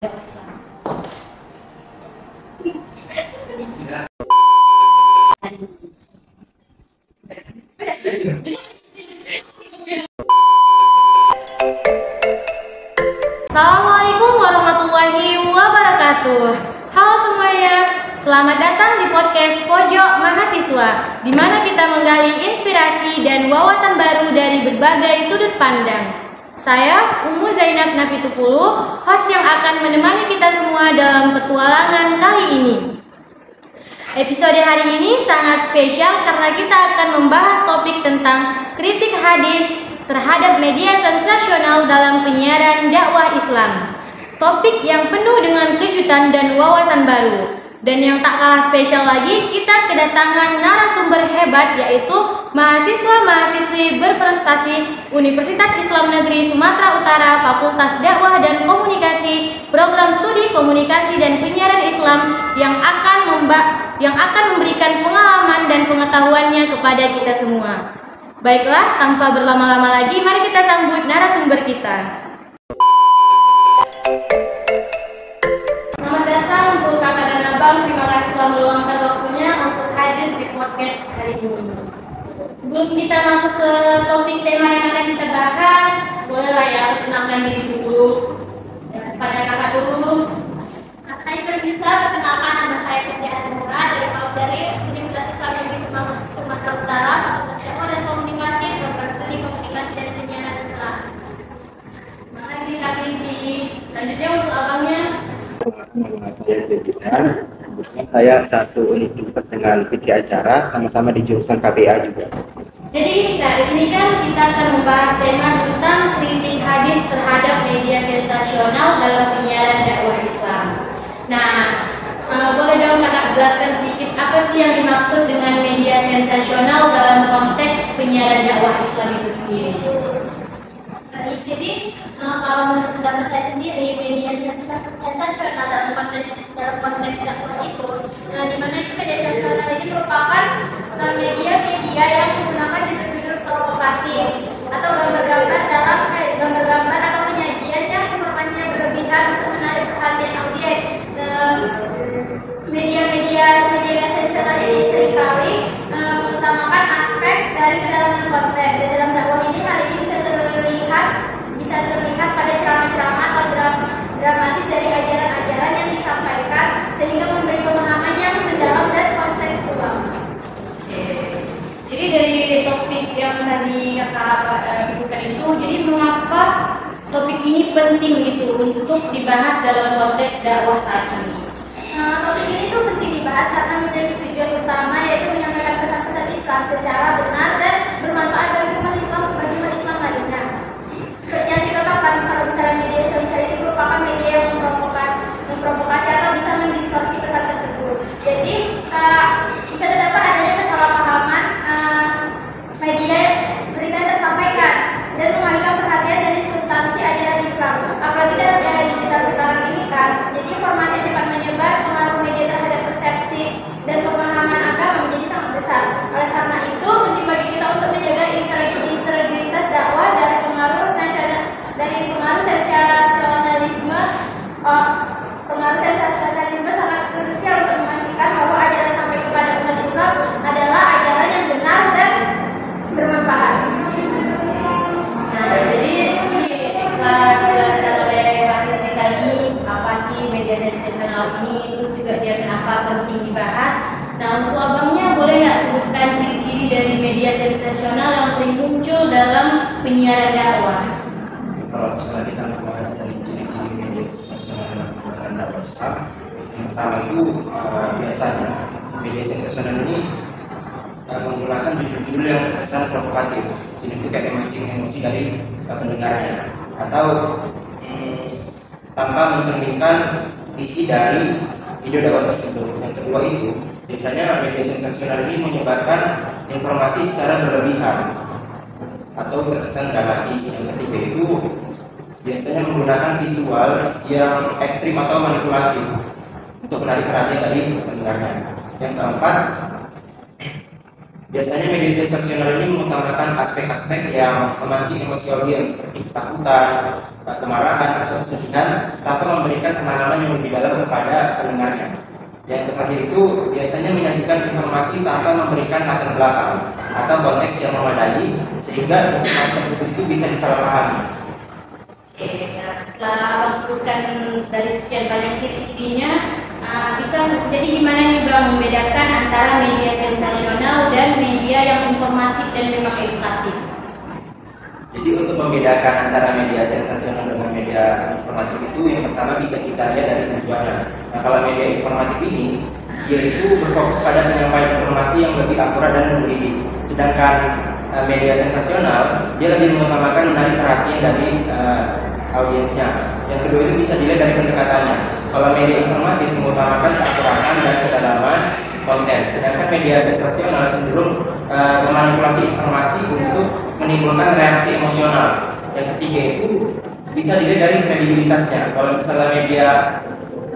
Assalamualaikum warahmatullahi wabarakatuh. Halo semuanya, selamat datang di podcast Pojok Mahasiswa, di mana kita menggali inspirasi dan wawasan baru dari berbagai sudut pandang. Saya Ummu Zainab Napitupulu, host yang akan menemani kita semua dalam petualangan kali ini. Episode hari ini sangat spesial karena kita akan membahas topik tentang kritik hadis terhadap media sensasional dalam penyiaran dakwah Islam. Topik yang penuh dengan kejutan dan wawasan baru. Dan yang tak kalah spesial lagi, kita kedatangan narasumber hebat, yaitu mahasiswa-mahasiswi berprestasi Universitas Islam Negeri Sumatera Utara, Fakultas Dakwah dan Komunikasi, Program Studi Komunikasi dan Penyiaran Islam yang akan memberikan pengalaman dan pengetahuannya kepada kita semua. Baiklah, tanpa berlama-lama lagi, mari kita sambut narasumber kita. Selamat datang untuk kakak dan abang, terima kasih telah meluangkan waktunya untuk hadir di podcast hari ini. Sebelum kita masuk ke topik tema yang akan kita bahas, bolehlah ya perkenalkan diri dulu. Pada kakak dulu. Saya bisa perkenalkan, nama saya Putri Ademura dari Universitas Islam Negeri Sumatera Utara, Fakultas Dakwah dan Komunikasi, Program Studi Komunikasi dan Penyiaran Islam. Terima kasih Kak Vivi. Selanjutnya untuk abangnya. Nama saya Devidan. Kebetulan saya satu universitas dengan Fitri Acara, sama-sama di jurusan KPA juga. Jadi di sini kan kita akan membahas tema tentang kritik hadis terhadap media sensasional dalam penyiaran dakwah Islam. Nah, boleh dong kakak jelaskan sedikit apa sih yang dimaksud dengan media sensasional dalam konteks penyiaran dakwah Islam itu sendiri? Jadi kalau menurut pendapat saya sendiri, media sensasional dalam konteks dakwah itu, di mana itu media sensasional ini merupakan media-media yang menggunakan judul-judul provokatif atau gambar-gambar atau penyajian yang informasinya berlebihan untuk menarik perhatian audiens. Media sensasional ini seringkali mengutamakan aspek dari kedalaman konten. Di dalam dakwah ini, hal ini bisa terlihat pada ceramah-ceramah atau dramatis dari ajaran-ajaran yang disampaikan, sehingga memberi pemahaman yang mendalam dan konseptual. Jadi dari topik yang tadi kakak sebutkan itu, jadi mengapa topik ini penting gitu untuk dibahas dalam konteks dakwah saat ini? Topik ini tuh penting dibahas karena memiliki tujuan utama, yaitu menyampaikan pesan-pesan Islam secara benar dan bermanfaat bagi umat Islam lainnya. Seperti yang kita tahu kan, kalau misalnya media sosial ini merupakan media yang memprovokasi atau bisa mendistorsi pesan tersebut. Jadi bisa terdapat adanya kesalahpahaman media berita yang tersampaikan dan mengalihkan perhatian dari substansi ajaran Islam. Apalagi dalam era digital sekarang ini kan, jadi informasi yang cepat menyebar, pengaruh media terhadap persepsi dan pemahaman agama menjadi sangat besar. Oleh karena itu, penting bagi kita untuk menjaga integritas dakwah dari pengaruh sensasionalisme. Pengaruh sensasionalisme sangat krusial untuk memastikan bahwa ajaran sampai kepada umat Islam adalah ajaran yang benar dan bermanfaat. Nah, jadi ini setelah dijelaskan oleh Kak Fitri tadi apa sih media sensasional ini, terus juga dia kenapa penting dibahas. Nah, untuk abangnya boleh nggak sebutkan ciri-ciri dari media sensasional yang sering muncul dalam penyiaran dakwah? Kalau misalnya kita membahas dari ciri-ciri media sensasional dalam penyiaran dakwah Islam, yang pertama itu biasanya media sensasional ini menggunakan judul-judul yang terkesan provokatif, sehingga itu kayak memancing emosi dari pendengarnya, atau tanpa mencerminkan isi dari video dakwah tersebut. Yang kedua itu biasanya media sensasional ini menyebarkan informasi secara berlebihan atau terkesan dramatis. Yang ketiga itu biasanya menggunakan visual yang ekstrim atau manipulatif untuk menarik perhatian dari pendengarnya. Yang keempat, Biasanya media sensasional ini mengutamakan aspek-aspek yang memancing emosi audiens seperti ketakutan, kemarahan, atau kesedihan tanpa memberikan pemahaman yang lebih dalam kepada pendengarnya. Yang terakhir itu biasanya menyajikan informasi tanpa memberikan latar belakang atau konteks yang memadai sehingga informasi tersebut itu bisa disalahpahami. Oke, setelah masukkan dari sekian banyak ciri-cirinya, jadi gimana nih Bang membedakan antara media sensasional dan media yang informatif dan memang edukatif? Jadi untuk membedakan antara media sensasional dengan media informatif itu yang pertama bisa kita lihat dari tujuannya. Nah, kalau media informatif ini dia itu berfokus pada penyampaian informasi yang lebih akurat dan mendidik. Sedangkan media sensasional dia lebih mengutamakan menarik perhatian dari audiensnya. Yang kedua itu bisa dilihat dari pendekatannya. Kalau media informatif mengutamakan keakuratan dan kedalaman konten, sedangkan media sensasional cenderung memanipulasi informasi untuk menimbulkan reaksi emosional. Yang ketiga itu bisa dilihat dari kredibilitasnya. Kalau misalnya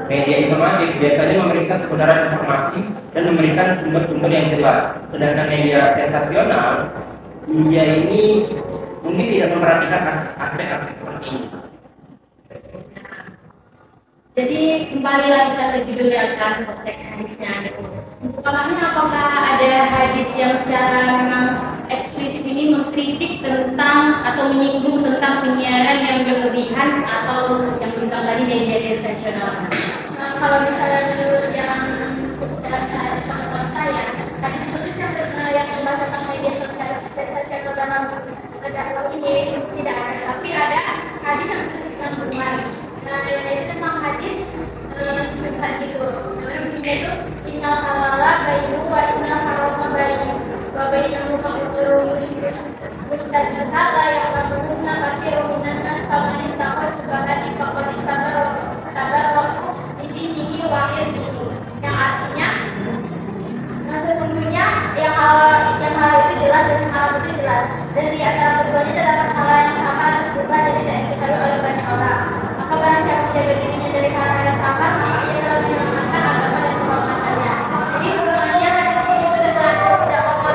media informatif biasanya memeriksa kebenaran informasi dan memberikan sumber-sumber yang jelas, sedangkan media sensasional dia ini mungkin tidak memperhatikan aspek-aspek seperti ini. Jadi kembali lagi kita ke judul yang kan konteks hadisnya gitu. Untuk kakaknya apakah ada hadis yang secara memang eksplisit ini mengkritik tentang atau menyinggung tentang penyiaran yang berlebihan atau yang tentang tadi media sensasional? Kalau misalnya menurut yang dalam pengetahuan saya, hadis itu yang membahas tentang media sensasional dalam dakwah ini tidak ada, tapi ada hadis yang berisikan benar. Yaitu tentang hadis sebentar gitu. Namanya begini itu, innal halala bainu wa innal harama bainu wa bainahu ma'udurun mustadilha la ya'lamunna katsirun minan nas faman taqad bahadi faqad sabar waktu didinihi wa irdihi. Yang artinya sesungguhnya yang hal itu jelas dan yang hal itu jelas, dan di antara keduanya terdapat hal yang sama dan berubah dan tidak diketahui oleh banyak orang. Maka barang siapa menjaga dirinya dari hal yang sama, maka ia telah menyelamatkan agama dan kehormatannya. Jadi hubungannya hadis ini itu dengan dakwah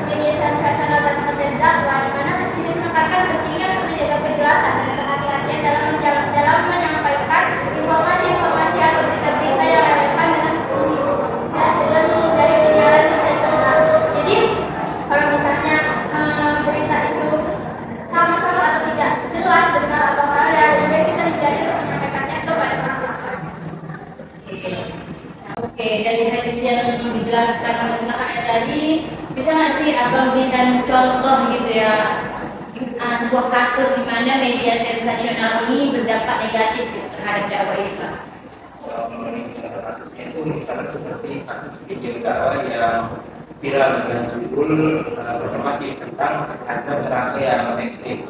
media sensasional dan konten dakwah, di mana hadis ini menekankan pentingnya untuk menjaga kejelasan dan kehati-hatian dalam menyampaikan informasi-informasi atau berita-berita yang relevan dengan menghindari penyiaran sensasional. Jadi kalau misalnya berita itu sama-sama atau tidak jelas benar atau salah, ya lebih baik kita hindari untuk menyampaikannya kepada orang lain. Oke, dari hadis yang dijelaskan oleh kakaknya tadi, bisa nggak sih abang berikan contoh gitu ya, sebuah kasus di mana media sensasional ini berdampak negatif gitu, terhadap dakwah Islam? Kasusnya itu misalnya seperti kasus video dakwah yang viral dengan judul informatif tentang azab neraka yang ekstrim.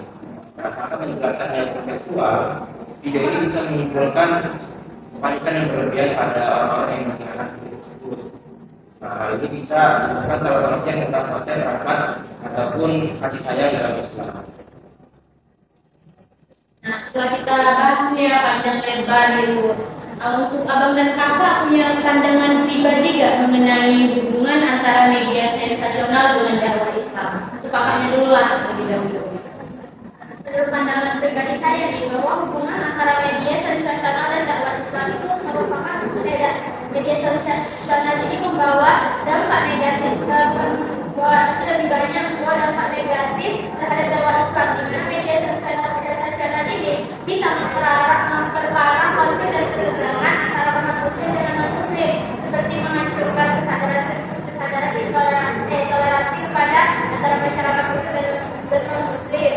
Nah, tanpa penjelasan yang kontekstual, video ini bisa menimbulkan kepanikan yang berlebihan pada orang-orang yang mendengarkan video tersebut. Nah, hal ini bisa merupakan salah satunya tentang konsep rahmat ataupun kasih sayang dalam Islam. Nah, setelah kita bahas ya panjang lebar gitu, untuk abang dan kakak punya pandangan pribadi gak mengenai hubungan antara media sensasional dengan dakwah Islam? Untuk kakaknya dulu lah lebih dahulu. Menurut pandangan pribadi saya nih, bahwa hubungan antara media sensasional dan dakwah Islam itu merupakan media sensasional ini membawa dampak negatif, lebih banyak membawa dampak negatif terhadap dakwah Islam. Di mana media sensasional ini bisa memperparah konflik dan ketegangan antara umat muslim dengan non-muslim, seperti menghancurkan kesadaran toleransi kepada antara masyarakat muslim dan non-muslim,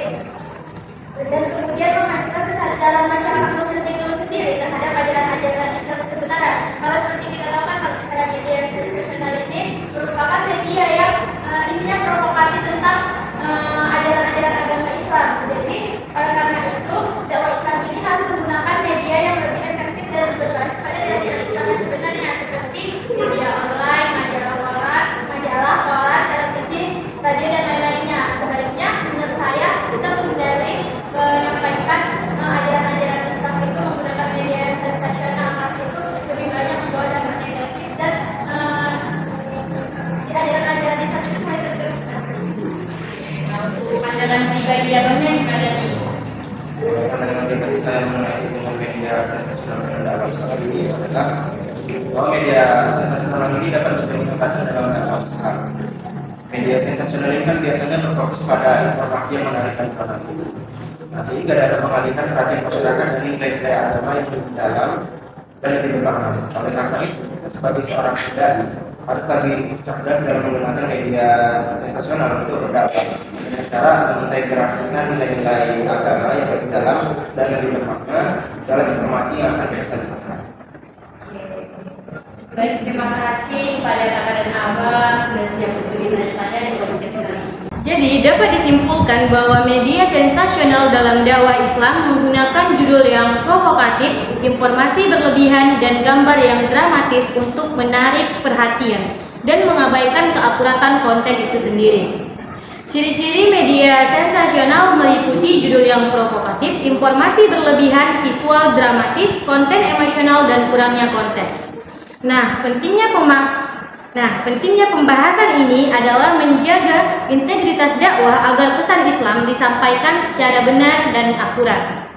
dan kemudian menghancurkan kesadaran masyarakat muslim itu sendiri terhadap ajaran-ajaran Islam sebenarnya. Kalau seperti kita tahu kan, kalau misalnya media sensasional ini merupakan media yang isinya provokatif tentang ajaran-ajaran agama Islam. Jadi karena itu dakwah Islam ini harus menggunakan media yang lebih efektif Baik jawabannya gimana nih? Pandangan pribadi saya mengenai hubungan media sensasional dengan dakwah Islam ini adalah bahwa media sensasional ini dapat diperlihatkan dalam dakwah Islam. Media sensasional ini kan biasanya berfokus pada informasi yang menarik dan fanatis. Nah, sehingga ada pengalihan perhatian masyarakat dari nilai-nilai agama yang lebih dalam dan lebih bermakna. Oleh karena itu, kita sebagai seorang dai harus lebih cerdas dalam menggunakan media sensasional untuk berdakwah dengan cara mengintegrasikan nilai-nilai agama yang lebih dalam dan lebih bermakna dalam informasi yang akan kita sampaikan. Baik, terima kasih kepada kakak dan abang sudah siap untuk ditanya-tanya di podcast kali ini. Jadi dapat disimpulkan bahwa media sensasional dalam dakwah Islam menggunakan judul yang provokatif, informasi berlebihan, dan gambar yang dramatis untuk menarik perhatian dan mengabaikan keakuratan konten itu sendiri. Ciri-ciri media sensasional meliputi judul yang provokatif, informasi berlebihan, visual dramatis, konten emosional, dan kurangnya konteks. Nah, pentingnya pembahasan ini adalah menjaga integritas dakwah agar pesan Islam disampaikan secara benar dan akurat.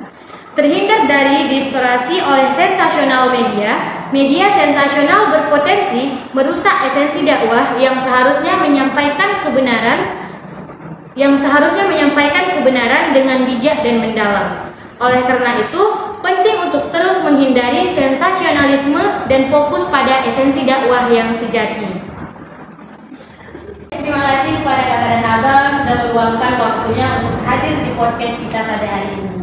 Terhindar dari distorsi oleh sensasional media, media sensasional berpotensi merusak esensi dakwah yang seharusnya menyampaikan kebenaran dengan bijak dan mendalam. Oleh karena itu, penting untuk terus menghindari sensasionalisme dan fokus pada esensi dakwah yang sejati. Terima kasih kepada kakak dan abang sudah meluangkan waktunya untuk hadir di podcast kita pada hari ini.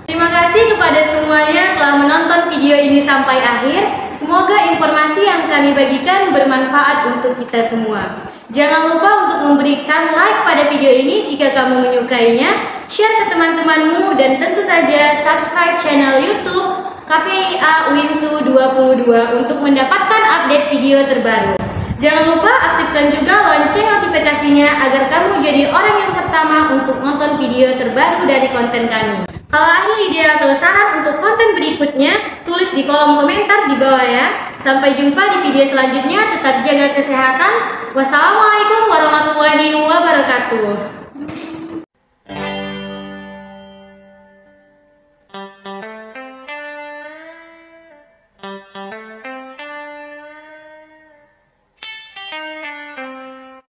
Terima kasih kepada semuanya telah menonton video ini sampai akhir. Semoga informasi yang kami bagikan bermanfaat untuk kita semua. Jangan lupa untuk memberikan like pada video ini jika kamu menyukainya, share ke teman-temanmu, dan tentu saja subscribe channel YouTube KPIA Winsu 22 untuk mendapatkan update video terbaru. Jangan lupa aktifkan juga lonceng notifikasinya agar kamu jadi orang yang pertama untuk nonton video terbaru dari konten kami. Kalau ada ide atau saran untuk konten berikutnya, tulis di kolom komentar di bawah ya. Sampai jumpa di video selanjutnya, tetap jaga kesehatan. Wassalamualaikum warahmatullahi wabarakatuh.